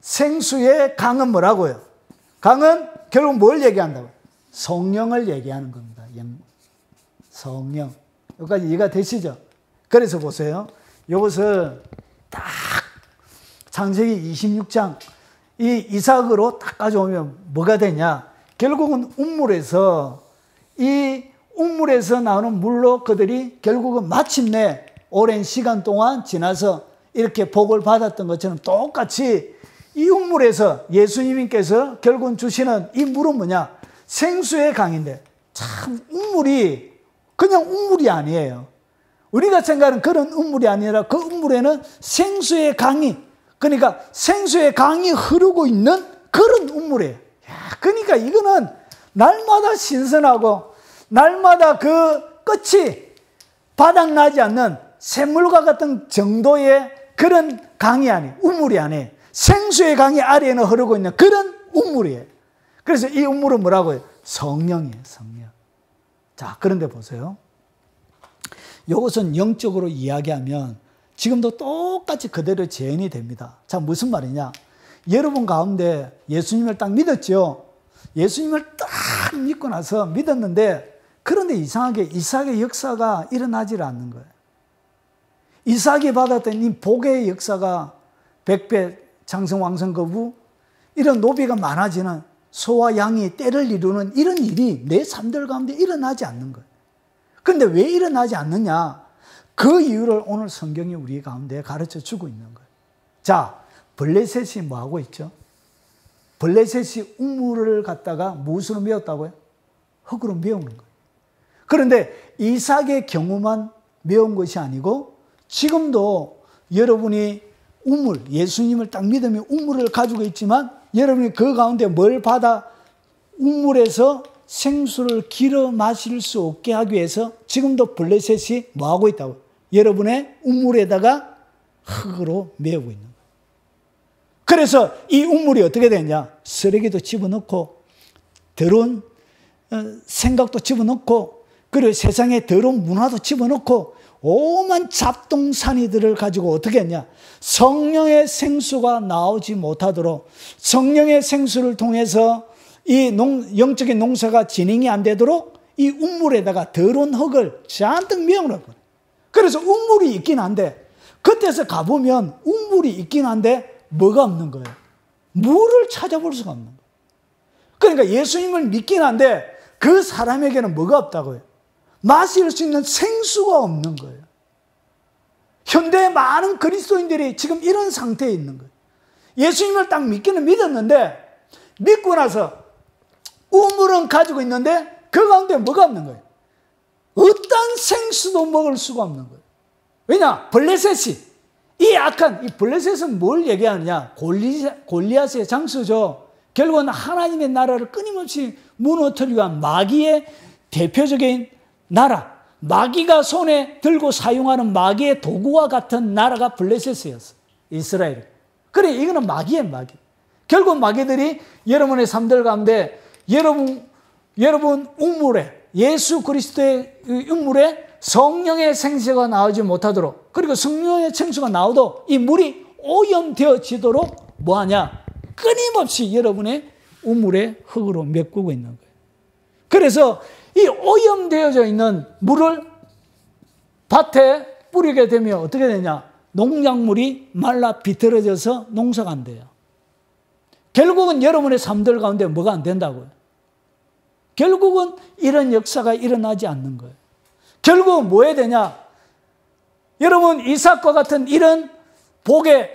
생수의 강은 뭐라고요? 강은 결국 뭘 얘기한다고요? 성령을 얘기하는 겁니다. 성령. 여기까지 이해가 되시죠? 그래서 보세요. 이것을 딱 창세기 26장 이 이삭으로 딱 가져오면 뭐가 되냐? 결국은 우물에서 나오는 물로 그들이 결국은 마침내 오랜 시간 동안 지나서 이렇게 복을 받았던 것처럼 똑같이 이 우물에서 예수님께서 결국은 주시는 이 물은 뭐냐? 생수의 강인데 참 우물이 그냥 우물이 아니에요. 우리가 생각하는 그런 우물이 아니라 그 우물에는 생수의 강이, 그러니까 생수의 강이 흐르고 있는 그런 우물이에요. 그러니까 이거는 날마다 신선하고 날마다 그 끝이 바닥나지 않는 샘물과 같은 정도의 그런 강이 아니에요. 우물이 아니에요. 생수의 강이 아래에는 흐르고 있는 그런 우물이에요. 그래서 이 우물은 뭐라고요? 성령이에요. 성령. 자, 그런데 보세요. 이것은 영적으로 이야기하면 지금도 똑같이 그대로 재현이 됩니다. 자, 무슨 말이냐? 여러분 가운데 예수님을 딱 믿었죠? 예수님을 딱 믿고 나서 믿었는데 그런데 이상하게 이삭의 역사가 일어나질 않는 거예요. 이삭이 받았던 이 복의 역사가 백배 장성왕성 거부, 이런 노비가 많아지는 소와 양이 때를 이루는 이런 일이 내 삶들 가운데 일어나지 않는 거예요. 그런데 왜 일어나지 않느냐? 그 이유를 오늘 성경이 우리 가운데 가르쳐 주고 있는 거예요. 자, 블레셋이 뭐 하고 있죠? 블레셋이 우물을 갖다가 무엇으로 메웠다고요? 흙으로 메우는 거예요. 그런데 이삭의 경우만 메운 것이 아니고 지금도 여러분이 우물, 예수님을 딱 믿으면 우물을 가지고 있지만 여러분이 그 가운데 뭘 받아 우물에서 생수를 길어 마실 수 없게 하기 위해서 지금도 블레셋이 뭐 하고 있다고? 여러분의 우물에다가 흙으로 메우고 있는 거예요. 그래서 이 우물이 어떻게 되냐? 쓰레기도 집어넣고 더러운 생각도 집어넣고 그리고 세상의 더러운 문화도 집어넣고 오만 잡동사니들을 가지고 어떻게 했냐? 성령의 생수가 나오지 못하도록 성령의 생수를 통해서 이 영적인 농사가 진행이 안 되도록 이 우물에다가 더러운 흙을 잔뜩 메워놓은 거예요. 그래서 우물이 있긴 한데 그때서 가보면 우물이 있긴 한데 뭐가 없는 거예요? 물을 찾아볼 수가 없는 거예요. 그러니까 예수님을 믿긴 한데 그 사람에게는 뭐가 없다고요? 마실 수 있는 생수가 없는 거예요. 현대의 많은 그리스도인들이 지금 이런 상태에 있는 거예요. 예수님을 딱 믿기는 믿었는데 믿고 나서 우물은 가지고 있는데 그 가운데 뭐가 없는 거예요? 어떤 생수도 먹을 수가 없는 거예요. 왜냐? 블레셋이 이 악한 이 블레셋은 뭘 얘기하느냐? 골리앗의 장수죠. 결국은 하나님의 나라를 끊임없이 무너뜨리기 위한 마귀의 대표적인 나라, 마귀가 손에 들고 사용하는 마귀의 도구와 같은 나라가 블레셋이었어요. 이스라엘. 그래, 이거는 마귀예요, 마귀. 결국 마귀들이 여러분의 삶들 가운데 여러분 우물에 예수 그리스도의 우물에 성령의 생수가 나오지 못하도록, 그리고 성령의 생수가 나오도 이 물이 오염되어지도록 뭐하냐? 끊임없이 여러분의 우물에 흙으로 메꾸고 있는 거예요. 그래서 이 오염되어져 있는 물을 밭에 뿌리게 되면 어떻게 되냐? 농작물이 말라 비틀어져서 농사가 안 돼요. 결국은 여러분의 삶들 가운데 뭐가 안 된다고요? 결국은 이런 역사가 일어나지 않는 거예요. 결국은 뭐 해야 되냐? 여러분 이삭과 같은 이런 복의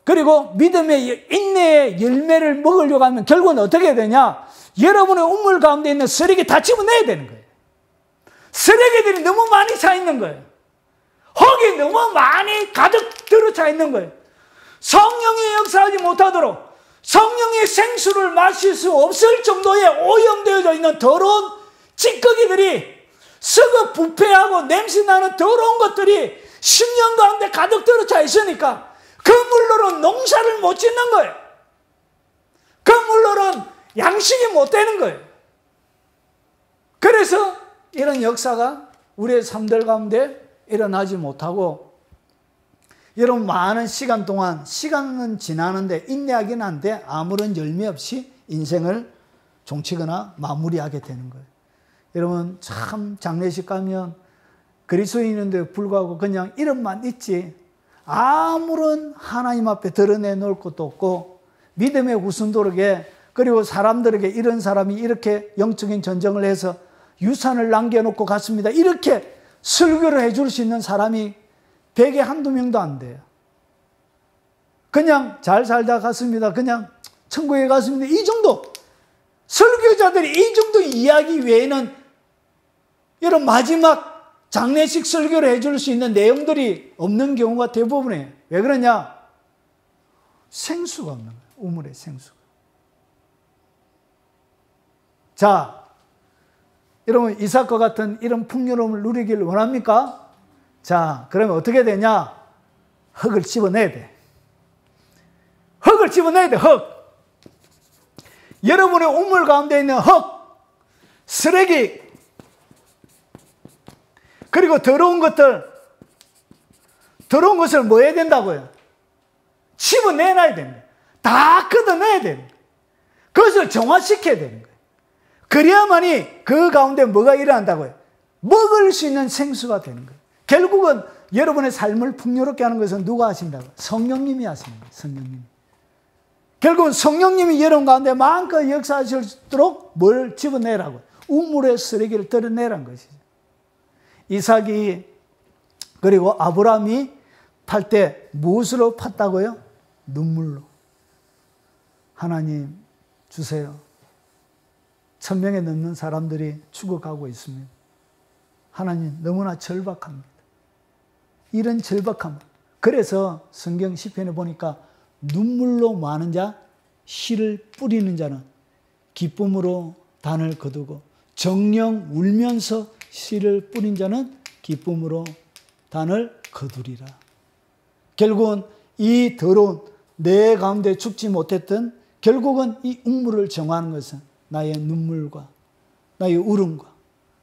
그리고 믿음의 인내의 열매를 먹으려고 하면 결국은 어떻게 해야 되냐? 여러분의 우물 가운데 있는 쓰레기 다 집어내야 되는 거예요. 쓰레기들이 너무 많이 차 있는 거예요. 흙이 너무 많이 가득 들어차 있는 거예요. 성령이 역사하지 못하도록 성령의 생수를 마실 수 없을 정도의 오염되어져 있는 더러운 찌꺼기들이 썩어 부패하고 냄새나는 더러운 것들이 10년 가운데 가득 들어차 있으니까 그 물로는 농사를 못 짓는 거예요. 그 물로는 양식이 못 되는 거예요. 그래서 이런 역사가 우리의 삶들 가운데 일어나지 못하고 여러분 많은 시간 동안 시간은 지나는데 인내하긴 한데 아무런 열매 없이 인생을 종치거나 마무리하게 되는 거예요. 여러분 참 장례식 가면 그리스도인인데 불구하고 그냥 이름만 있지 아무런 하나님 앞에 드러내놓을 것도 없고 믿음의 후순도록에 그리고 사람들에게 이런 사람이 이렇게 영적인 전쟁을 해서 유산을 남겨놓고 갔습니다. 이렇게 설교를 해줄 수 있는 사람이 100에 한두 명도 안 돼요. 그냥 잘 살다 갔습니다. 그냥 천국에 갔습니다. 이 정도. 설교자들이 이 정도 이야기 외에는 이런 마지막 장례식 설교를 해줄 수 있는 내용들이 없는 경우가 대부분이에요. 왜 그러냐? 생수가 없는 거예요. 우물에 생수가. 자, 여러분 이삭과 같은 이런 풍요로움을 누리기를 원합니까? 자, 그러면 어떻게 되냐? 흙을 집어내야 돼. 흙을 집어내야 돼, 흙. 여러분의 우물 가운데 있는 흙, 쓰레기, 그리고 더러운 것을 뭐 해야 된다고요? 집어내놔야 됩니다. 다 걷어내야 됩니다. 그것을 정화시켜야 되는 거예요. 그래야만이 그 가운데 뭐가 일어난다고요? 먹을 수 있는 생수가 되는 거예요. 결국은 여러분의 삶을 풍요롭게 하는 것은 누가 하신다고요? 성령님이 하시는 거예요. 성령님이. 결국은 성령님이 여러분 가운데 마음껏 역사하실수록 뭘 집어내라고요? 우물의 쓰레기를 덜어내라는 것이죠. 이삭이 그리고 아브라함이 팔 때 무엇으로 팠다고요? 눈물로. 하나님 주세요. 1000명에 넘는 사람들이 죽어가고 있습니다. 하나님 너무나 절박합니다. 이런 절박함. 그래서 성경 시편에 보니까 눈물로 많은 자, 씨를 뿌리는 자는 기쁨으로 단을 거두고 정령 울면서 씨를 뿌린 자는 기쁨으로 단을 거두리라. 결국은 이 더러운 내 가운데 죽지 못했던 결국은 이 우물을 정화하는 것은 나의 눈물과 나의 울음과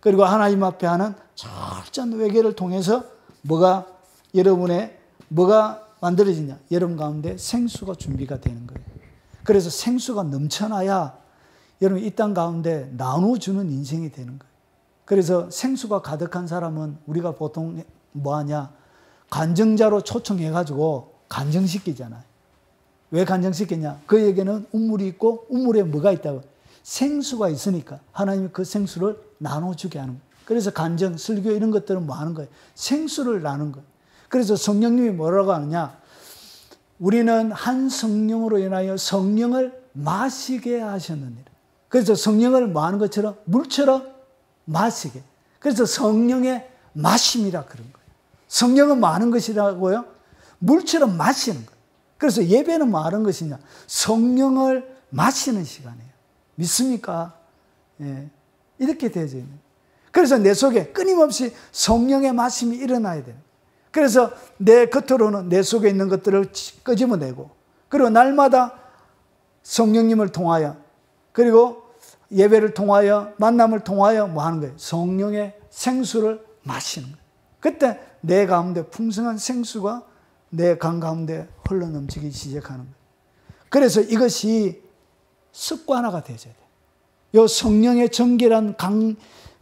그리고 하나님 앞에 하는 철저한 외개를 통해서 뭐가 만들어지냐? 여러분 가운데 생수가 준비가 되는 거예요. 그래서 생수가 넘쳐나야 여러분 이 땅 가운데 나눠주는 인생이 되는 거예요. 그래서 생수가 가득한 사람은 우리가 보통 뭐하냐? 간증자로 초청해가지고 간증시키잖아요. 왜 간증시키냐? 그에게는 우물이 있고 우물에 뭐가 있다고? 생수가 있으니까 하나님이 그 생수를 나눠주게 하는 거예요. 그래서 간증, 설교 이런 것들은 뭐 하는 거예요? 생수를 나눈 거예요. 그래서 성령님이 뭐라고 하느냐? 우리는 한 성령으로 인하여 성령을 마시게 하셨느니라. 그래서 성령을 뭐 하는 것처럼? 물처럼 마시게. 그래서 성령의 마심이라 그런 거예요. 성령은 뭐 하는 것이라고요? 물처럼 마시는 거예요. 그래서 예배는 뭐 하는 것이냐? 성령을 마시는 시간이에요. 믿습니까? 예. 이렇게 되어져 있는 거예요. 그래서 내 속에 끊임없이 성령의 마심이 일어나야 돼요. 그래서 내 겉으로는 내 속에 있는 것들을 끄집어내고 그리고 날마다 성령님을 통하여 그리고 예배를 통하여 만남을 통하여 뭐 하는 거예요? 성령의 생수를 마시는 거예요. 그때 내 가운데 풍성한 생수가 내 간 가운데 흘러넘치기 시작하는 거예요. 그래서 이것이 습관화가 되어져야 돼요. 이 성령의 정결한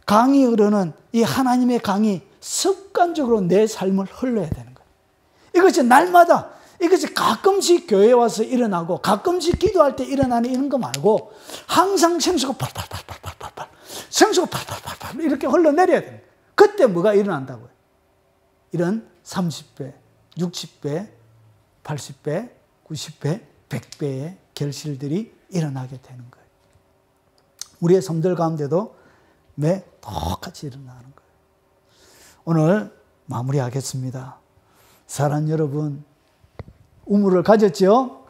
강이 흐르는 이 하나님의 강이 습관적으로 내 삶을 흘러야 되는 거예요. 이것이 날마다, 이것이 가끔씩 교회에 와서 일어나고 가끔씩 기도할 때 일어나는 이런 거 말고 항상 생수가 팔팔팔팔팔팔 생수가 팔팔팔팔 이렇게 흘러내려야 됩니다. 그때 뭐가 일어난다고요? 이런 30배, 60배, 80배, 90배, 100배의 결실들이 일어나게 되는 거예요. 우리의 삶들 가운데도 매 똑같이 일어나는 거예요. 오늘 마무리하겠습니다. 사랑하는 여러분, 우물을 가졌죠?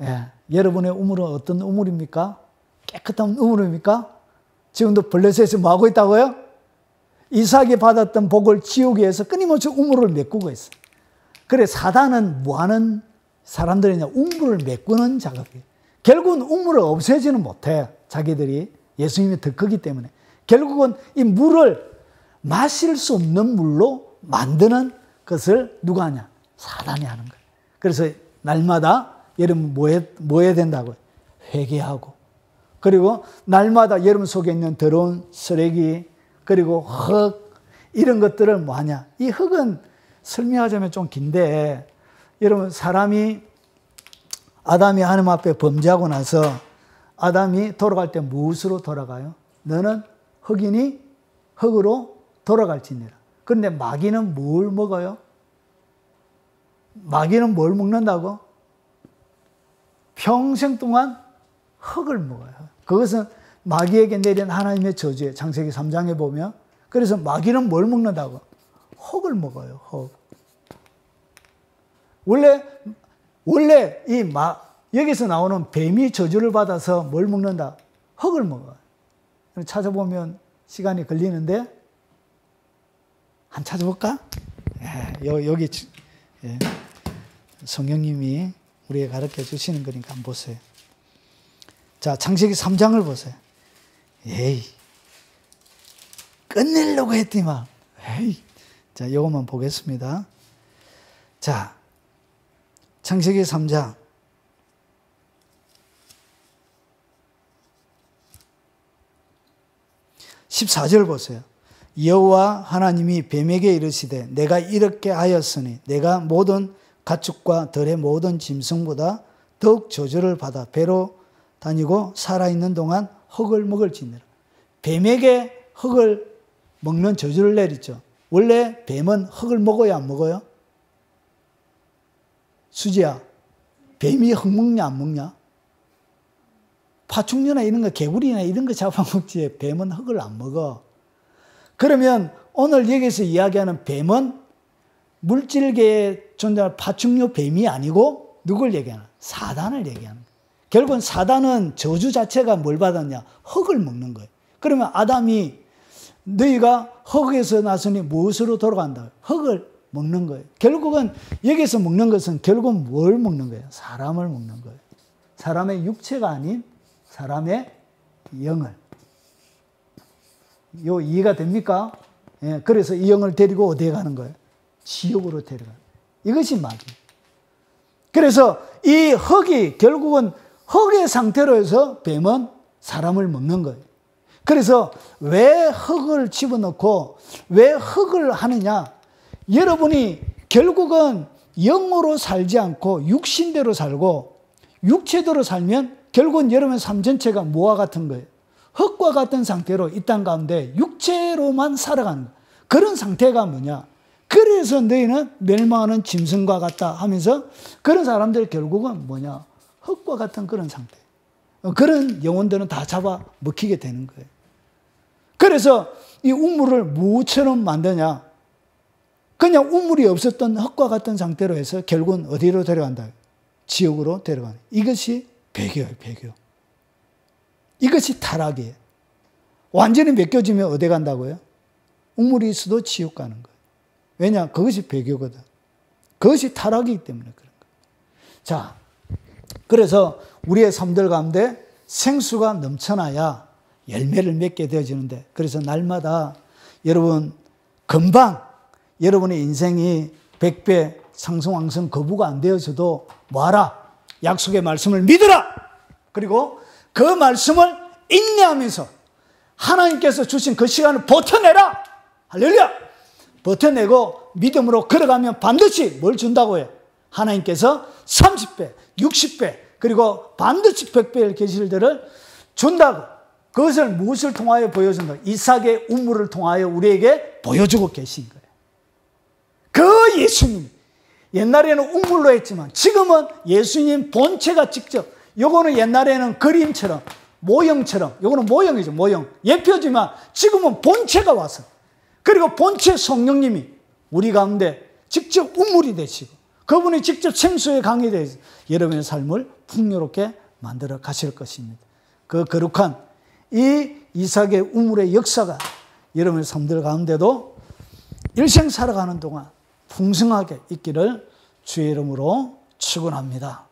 예, 여러분의 우물은 어떤 우물입니까? 깨끗한 우물입니까? 지금도 블레셋에서 뭐 하고 있다고요? 이삭이 받았던 복을 지우기 위해서 끊임없이 우물을 메꾸고 있어요. 그래 사단은 뭐 하는 사람들이냐? 우물을 메꾸는 작업이에요. 결국은 우물을 없애지는 못해. 자기들이 예수님이 더 크기 때문에. 결국은 이 물을 마실 수 없는 물로 만드는 것을 누가 하냐? 사단이 하는 거예요. 그래서 날마다 여러분 뭐 해야 된다고요? 회개하고. 그리고 날마다 여러분 속에 있는 더러운 쓰레기, 그리고 흙, 이런 것들을 뭐 하냐. 이 흙은 설명하자면 좀 긴데, 여러분 아담이 하나님 앞에 범죄하고 나서 아담이 돌아갈 때 무엇으로 돌아가요? 너는 흙이니 흙으로 돌아갈지니라. 그런데 마귀는 뭘 먹어요? 마귀는 뭘 먹는다고? 평생 동안 흙을 먹어요. 그것은 마귀에게 내린 하나님의 저주예요. 창세기 3장에 보면. 그래서 마귀는 뭘 먹는다고? 흙을 먹어요. 흙. 원래 여기서 나오는 뱀이 저주를 받아서 뭘 먹는다? 흙을 먹어요. 찾아보면 시간이 걸리는데 한번 찾아볼까? 여기 성령님이 우리에게 가르쳐 주시는 거니까 한번 보세요. 자, 창세기 3장을 보세요. 에이, 끝내려고 했더니만, 에이. 자, 이것만 보겠습니다. 자, 창세기 3장. 14절 보세요. 여호와 하나님이 뱀에게 이르시되 내가 이렇게 하였으니 내가 모든 가축과 들의 모든 짐승보다 더욱 저주를 받아 배로 다니고 살아있는 동안 흙을 먹을지니라. 뱀에게 흙을 먹는 저주를 내리죠. 원래 뱀은 흙을 먹어야 안 먹어요? 수지야, 뱀이 흙 먹냐 안 먹냐? 파충류나 이런 거, 개구리나 이런 거 잡아먹지 뱀은 흙을 안 먹어. 그러면 오늘 여기서 이야기하는 뱀은 물질계에 존재하는 파충류 뱀이 아니고 누굴 얘기하나? 사단을 얘기하는 거예요. 결국은 사단은 저주 자체가 뭘 받았냐? 흙을 먹는 거예요. 그러면 아담이 너희가 흙에서 나서니 무엇으로 돌아간다? 흙을 먹는 거예요. 결국은 여기서 먹는 것은 결국은 뭘 먹는 거예요? 사람을 먹는 거예요. 사람의 육체가 아닌 사람의 영을. 요 이해가 됩니까? 예, 그래서 이 영을 데리고 어디에 가는 거예요? 지옥으로 데려가는 거예요. 이것이 마귀. 그래서 이 흙이 결국은 흙의 상태로 해서 뱀은 사람을 먹는 거예요. 그래서 왜 흙을 집어넣고 왜 흙을 하느냐? 여러분이 결국은 영으로 살지 않고 육신대로 살고 육체대로 살면 결국은 여러분의 삶 전체가 뭐와 같은 거예요? 흙과 같은 상태로 이 땅 가운데 육체로만 살아가는 거예요. 그런 상태가 뭐냐? 그래서 너희는 멸망하는 짐승과 같다 하면서 그런 사람들 결국은 뭐냐? 흙과 같은 그런 상태. 그런 영혼들은 다 잡아 먹히게 되는 거예요. 그래서 이 우물을 무처럼 만드냐? 그냥 우물이 없었던 흙과 같은 상태로 해서 결국은 어디로 데려간다? 지옥으로 데려가는. 이것이 배교예요, 배교. 이것이 타락이에요. 완전히 맡겨지면 어디 간다고요? 우물이 있어도 지옥 가는 거예요. 왜냐? 그것이 배교거든. 그것이 타락이기 때문에 그런 거예요. 자, 그래서 우리의 삶들 가운데 생수가 넘쳐나야 열매를 맺게 되어지는데, 그래서 날마다 여러분 금방 여러분의 인생이 100배 상승왕성 거부가 안 되어져도 뭐하라? 약속의 말씀을 믿으라! 그리고 그 말씀을 인내하면서 하나님께서 주신 그 시간을 버텨내라! 할렐루야! 버텨내고 믿음으로 걸어가면 반드시 뭘 준다고 해요? 하나님께서 30배, 60배, 그리고 반드시 100배의 계시들을 준다고. 그것을 무엇을 통하여 보여준다? 이삭의 우물을 통하여 우리에게 보여주고 계신 거예요. 그 예수님, 옛날에는 우물로 했지만 지금은 예수님 본체가 직접, 요거는 옛날에는 그림처럼 모형처럼, 요거는 모형이죠, 모형. 예표지만 지금은 본체가 와서, 그리고 본체 성령님이 우리 가운데 직접 우물이 되시고 그분이 직접 생수의 강이 되어서 여러분의 삶을 풍요롭게 만들어 가실 것입니다. 그 거룩한 이 이삭의 우물의 역사가 여러분의 삶들 가운데도 일생 살아가는 동안 풍성하게 있기를 주의 이름으로 축원합니다.